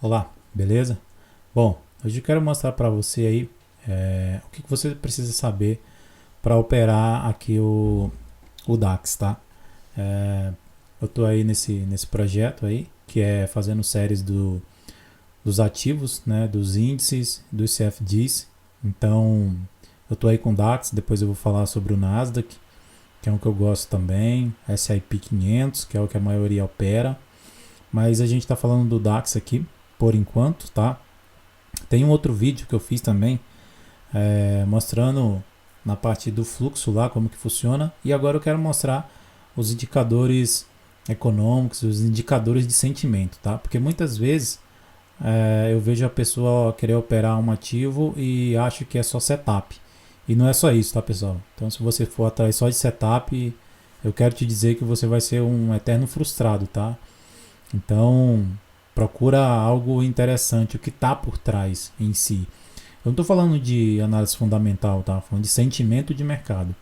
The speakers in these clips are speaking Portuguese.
Olá, beleza? Bom, hoje eu quero mostrar para você aí o que você precisa saber para operar aqui o DAX, tá? É, eu estou aí nesse projeto aí, que é fazendo séries dos ativos, né, dos índices, dos CFDs. Então, eu estou aí com o DAX, depois eu vou falar sobre o Nasdaq, que é um que eu gosto também, S&P 500, que é o que a maioria opera. Mas a gente está falando do DAX aqui, por enquanto, tá? Tem um outro vídeo que eu fiz também, mostrando na parte do fluxo lá como que funciona. E agora eu quero mostrar os indicadores econômicos, os indicadores de sentimento, tá? Porque muitas vezes eu vejo a pessoa querer operar um ativo e acho que é só setup. E não é só isso, tá, pessoal? Então, se você for atrás só de setup, eu quero te dizer que você vai ser um eterno frustrado, tá? Então, procura algo interessante, o que está por trás em si. Eu não estou falando de análise fundamental, tá? Falando de sentimento de mercado.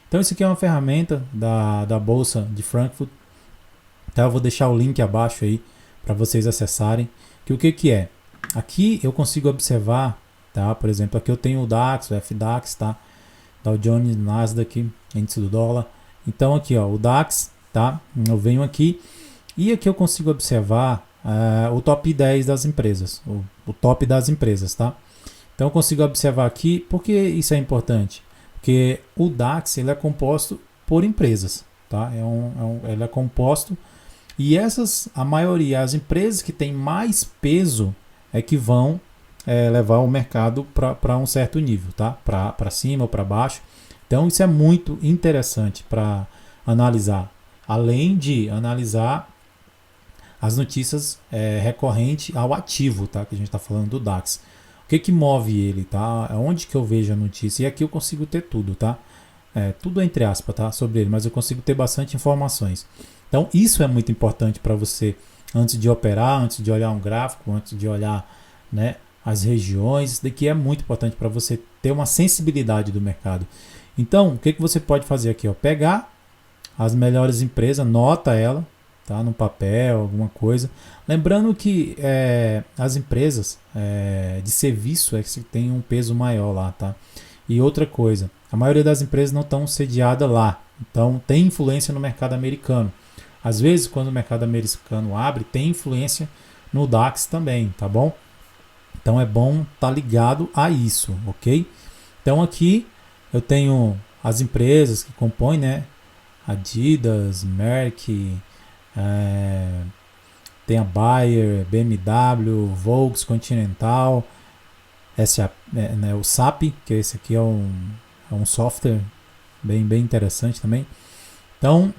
Então, isso aqui é uma ferramenta da Bolsa de Frankfurt. Tá? Eu vou deixar o link abaixo aí para vocês acessarem. Que o que é? Aqui eu consigo observar, tá? Por exemplo, aqui eu tenho o DAX, o FDAX, tá? Dow Jones, Nasdaq, índice do dólar. Então aqui, ó, o DAX, tá? Eu venho aqui e aqui eu consigo observar o top 10 das empresas, o top das empresas, tá? Então eu consigo observar aqui, por que isso é importante? Porque o DAX ele é composto por empresas, tá? Ele é composto e a maioria, as empresas que têm mais peso é que vão levar o mercado para um certo nível, tá? Para cima ou para baixo. Então isso é muito interessante para analisar. Além de analisar as notícias recorrentes ao ativo, tá? Que a gente está falando do DAX. O que move ele, tá? Onde que eu vejo a notícia? E aqui eu consigo ter tudo, tá? Tudo entre aspas, tá? Sobre ele, mas eu consigo ter bastante informações. Então isso é muito importante para você antes de operar, antes de olhar um gráfico, antes de olhar, né, as regiões. Isso daqui é muito importante para você ter uma sensibilidade do mercado. Então, o que você pode fazer aqui? Ó? Pegar as melhores empresas, nota ela, tá, no papel, alguma coisa. Lembrando que as empresas de serviço é que tem um peso maior lá, tá? E outra coisa, a maioria das empresas não estão sediadas lá, então tem influência no mercado americano. Às vezes, quando o mercado americano abre, tem influência no DAX também, tá bom? Então é bom estar ligado a isso, ok? Então aqui eu tenho as empresas que compõem, né? Adidas, Merck, tem a Bayer, BMW, Volks, Continental, o SAP, que esse aqui é um software bem interessante também. Então,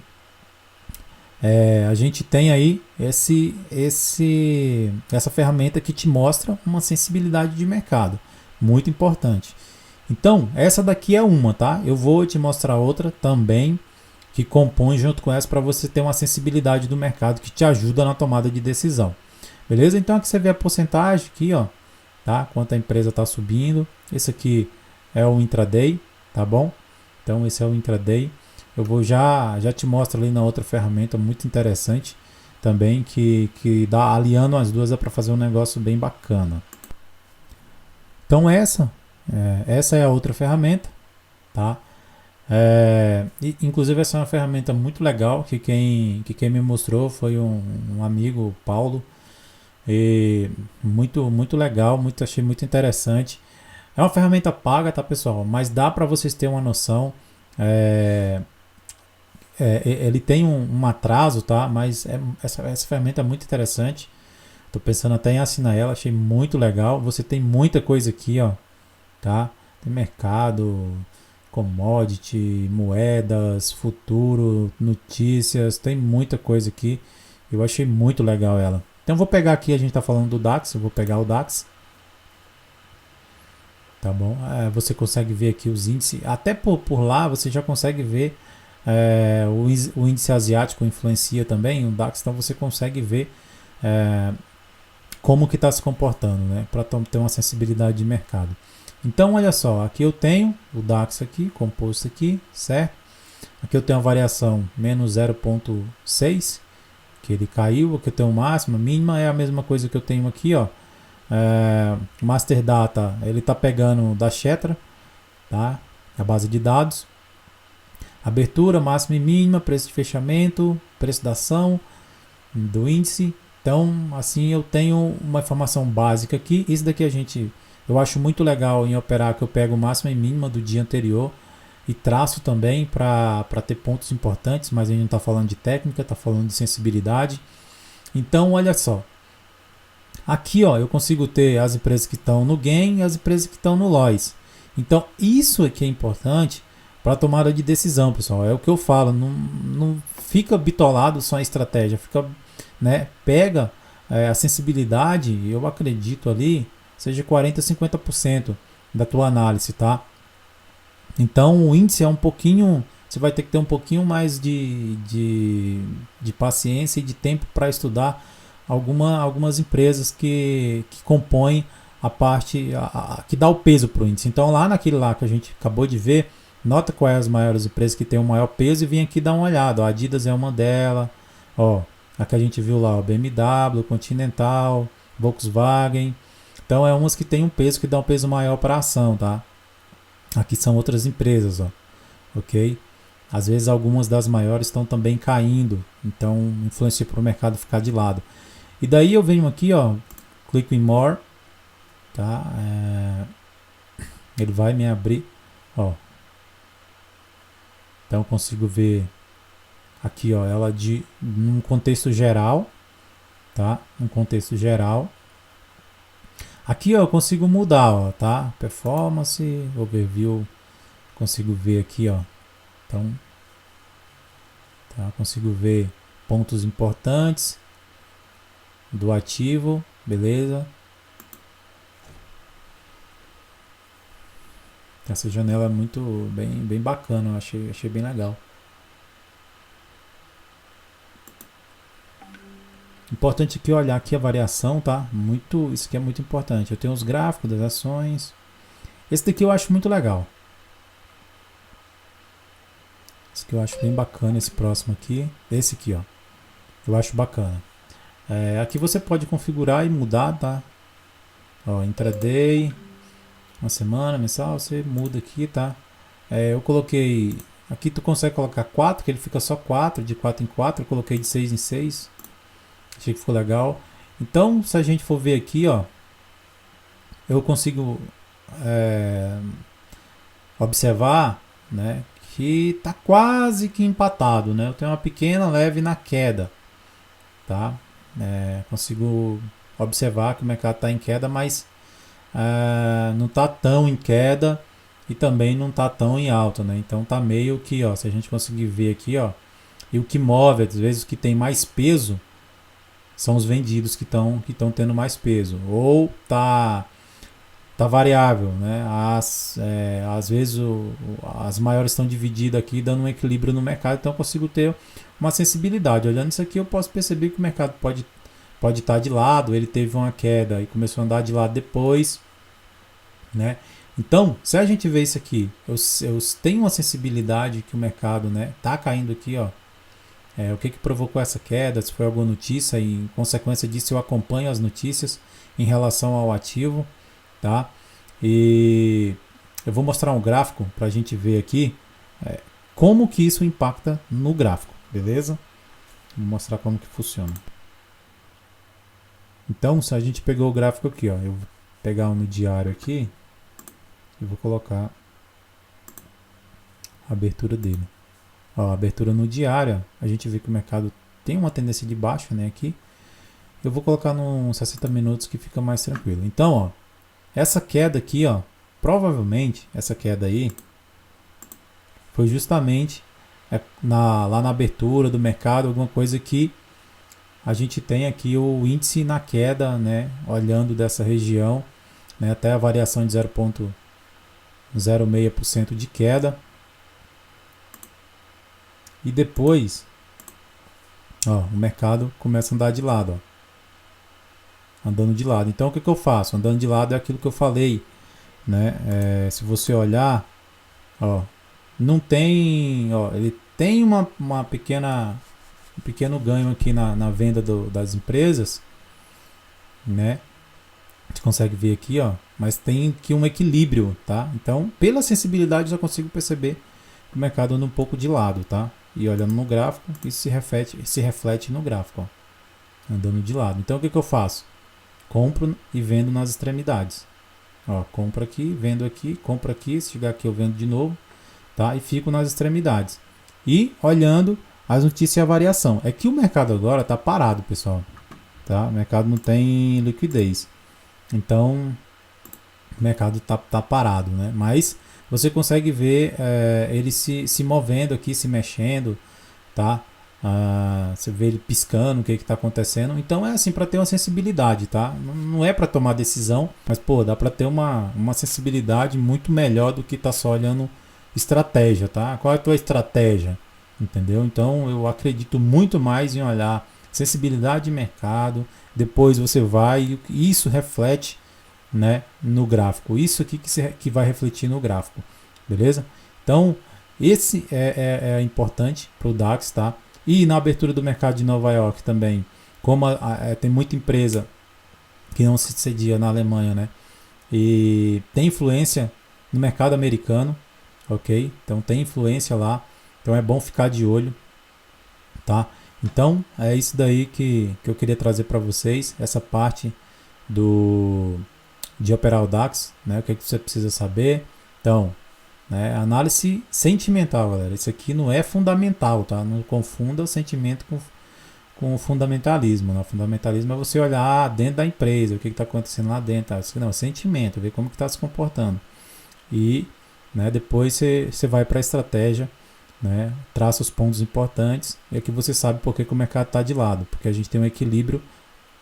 a gente tem aí essa ferramenta que te mostra uma sensibilidade de mercado, muito importante. Então, essa daqui é uma, tá? Eu vou te mostrar outra também, que compõe junto com essa para você ter uma sensibilidade do mercado que te ajuda na tomada de decisão. Beleza? Então aqui você vê a porcentagem aqui, ó, tá? Quanto a empresa está subindo. Esse aqui é o intraday, tá bom? Então esse é o intraday. Eu vou já te mostro ali na outra ferramenta muito interessante também que dá aliando as duas para fazer um negócio bem bacana. Então essa é a outra ferramenta, tá? Inclusive essa é uma ferramenta muito legal que quem me mostrou foi um amigo, Paulo, e muito legal, achei muito interessante. É uma ferramenta paga, tá, pessoal? Mas dá para vocês terem uma noção. Ele tem um atraso, tá? Mas essa ferramenta é muito interessante. Tô pensando até em assinar ela, achei muito legal. Você tem muita coisa aqui, ó, tá? Tem mercado, commodity, moedas, futuro, notícias, tem muita coisa aqui. Eu achei muito legal ela. Então vou pegar aqui, a gente está falando do DAX, eu vou pegar o DAX. Tá bom? Você consegue ver aqui os índices, até por lá você já consegue ver o índice asiático influencia também o DAX, então você consegue ver como que está se comportando, né? Para ter uma sensibilidade de mercado. Então, olha só, aqui eu tenho o DAX aqui, composto aqui, certo? Aqui eu tenho a variação menos 0,6, que ele caiu, aqui eu tenho máxima, mínima é a mesma coisa que eu tenho aqui, ó. Master Data, ele tá pegando da Xetra, tá? A base de dados. Abertura, máxima e mínima, preço de fechamento, preço da ação, do índice. Então, assim, eu tenho uma informação básica aqui. Isso daqui eu acho muito legal em operar, que eu pego máxima e mínima do dia anterior e traço também para ter pontos importantes, mas a gente não está falando de técnica, está falando de sensibilidade. Então, olha só. Aqui, ó, eu consigo ter as empresas que estão no gain e as empresas que estão no loss. Então, isso aqui é importante para tomada de decisão, pessoal. É o que eu falo, não fica bitolado só em estratégia, fica, né, pega a sensibilidade, eu acredito ali, seja 40% a 50% da tua análise, tá? Então, o índice é um pouquinho, você vai ter que ter um pouquinho mais de paciência e de tempo para estudar algumas empresas que compõem a parte que dá o peso para o índice. Então, lá naquele lá que a gente acabou de ver, nota quais as maiores empresas que têm o maior peso e vem aqui dar uma olhada. A Adidas é uma delas. Ó, a que a gente viu lá, o BMW, Continental, Volkswagen. Então é umas que tem um peso que dá um peso maior para a ação, tá? Aqui são outras empresas, ó. Ok? Às vezes algumas das maiores estão também caindo, então influencia para o mercado ficar de lado. E daí eu venho aqui, ó, clico em More, tá? Ele vai me abrir, ó. Então eu consigo ver aqui, ó, ela num contexto geral, tá? Num contexto geral. Aqui, ó, eu consigo mudar, ó, tá? Performance, overview, consigo ver aqui, ó. Então, tá? Consigo ver pontos importantes do ativo, beleza? Essa janela é muito bem bacana, eu achei bem legal. Importante aqui olhar aqui a variação, tá? Isso aqui é muito importante. Eu tenho os gráficos das ações. Esse daqui eu acho muito legal. Esse aqui eu acho bem bacana, esse próximo aqui. Esse aqui, ó. Eu acho bacana. Aqui você pode configurar e mudar, tá? Ó, intraday, uma semana, mensal, você muda aqui, tá? Eu coloquei... Aqui tu consegue colocar 4, que ele fica só 4, de 4 em 4. Eu coloquei de 6 em 6. Achei que ficou legal. Então, se a gente for ver aqui, ó, eu consigo observar, né, que tá quase que empatado, né? Eu tenho uma pequena leve na queda, tá? Consigo observar que o mercado está em queda, mas não tá tão em queda e também não tá tão em alta, né? Então tá meio que, ó, se a gente conseguir ver aqui, ó, e o que move, às vezes o que tem mais peso são os vendidos que estão tendo mais peso, ou tá variável, né? Às vezes as maiores estão divididas aqui, dando um equilíbrio no mercado, então eu consigo ter uma sensibilidade. Olhando isso aqui, eu posso perceber que o mercado pode estar de lado, ele teve uma queda e começou a andar de lado depois, né? Então, se a gente vê isso aqui, eu tenho uma sensibilidade que o mercado, né, tá caindo aqui, ó. O que provocou essa queda, se foi alguma notícia, e em consequência disso eu acompanho as notícias em relação ao ativo, tá? E eu vou mostrar um gráfico para a gente ver aqui como que isso impacta no gráfico, beleza? Vou mostrar como que funciona. Então, se a gente pegou o gráfico aqui, ó, eu vou pegar um no diário aqui e vou colocar a abertura dele. Ó, a abertura no diário, a gente vê que o mercado tem uma tendência de baixa, né, aqui. Eu vou colocar nos 60 minutos que fica mais tranquilo. Então, ó, essa queda aqui, ó, provavelmente essa queda aí foi justamente lá na abertura do mercado, alguma coisa que a gente tem aqui o índice na queda, né, olhando dessa região, né, até a variação de 0,06% de queda. E depois, ó, o mercado começa a andar de lado, ó, andando de lado. Então o que eu faço? Andando de lado é aquilo que eu falei, né? Se você olhar, ó, não tem, ó, ele tem uma pequena um pequeno ganho aqui na venda das empresas, né? Você consegue ver aqui, ó, mas tem aqui um equilíbrio, tá? Então, pela sensibilidade, eu já consigo perceber que o mercado anda um pouco de lado, tá? E olhando no gráfico, isso se reflete no gráfico, ó, andando de lado. Então, o que eu faço? Compro e vendo nas extremidades. Ó, compro aqui, vendo aqui, compro aqui, se chegar aqui eu vendo de novo, tá? E fico nas extremidades. E olhando as notícias e a variação. É que o mercado agora está parado, pessoal, tá? O mercado não tem liquidez. Então, o mercado tá parado, né? Mas você consegue ver ele se movendo aqui, se mexendo, tá? Você vê ele piscando, o que está acontecendo. Então é assim, para ter uma sensibilidade, tá? Não é para tomar decisão, mas pô, dá para ter uma sensibilidade muito melhor do que tá só olhando estratégia, tá? Qual é a tua estratégia? Entendeu? Então eu acredito muito mais em olhar sensibilidade de mercado. Depois você vai e isso reflete, né, no gráfico. Isso aqui que vai refletir no gráfico, beleza? Então esse é importante para o DAX, tá? E na abertura do mercado de Nova York também, como tem muita empresa que não se cedia na Alemanha, né? E tem influência no mercado americano, ok? Então tem influência lá, então é bom ficar de olho, tá? Então é isso daí que eu queria trazer para vocês, essa parte de operar o DAX, né? O que você precisa saber. Então, né, análise sentimental, galera. Isso aqui não é fundamental, tá? Não confunda o sentimento com o fundamentalismo, né? O fundamentalismo é você olhar dentro da empresa, o que está acontecendo lá dentro. Tá? Isso não, é sentimento, ver como que está se comportando. E, né, depois você vai para a estratégia, né, traça os pontos importantes e aqui você sabe por que o mercado está de lado, porque a gente tem um equilíbrio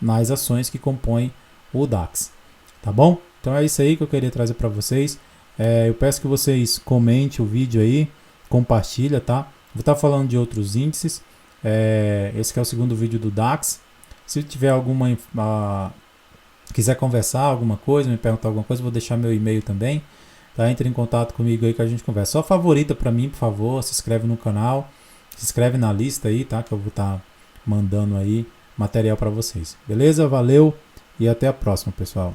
nas ações que compõem o DAX. Tá bom? Então é isso aí que eu queria trazer para vocês. Eu peço que vocês comentem o vídeo aí, compartilha, tá? Vou estar falando de outros índices. Esse que é o segundo vídeo do DAX. Se tiver quiser conversar alguma coisa, me perguntar alguma coisa, vou deixar meu e-mail também. Tá? Entre em contato comigo aí que a gente conversa. Só favorita para mim, por favor, se inscreve no canal, se inscreve na lista aí, tá? Que eu vou estar mandando aí material para vocês. Beleza? Valeu e até a próxima, pessoal.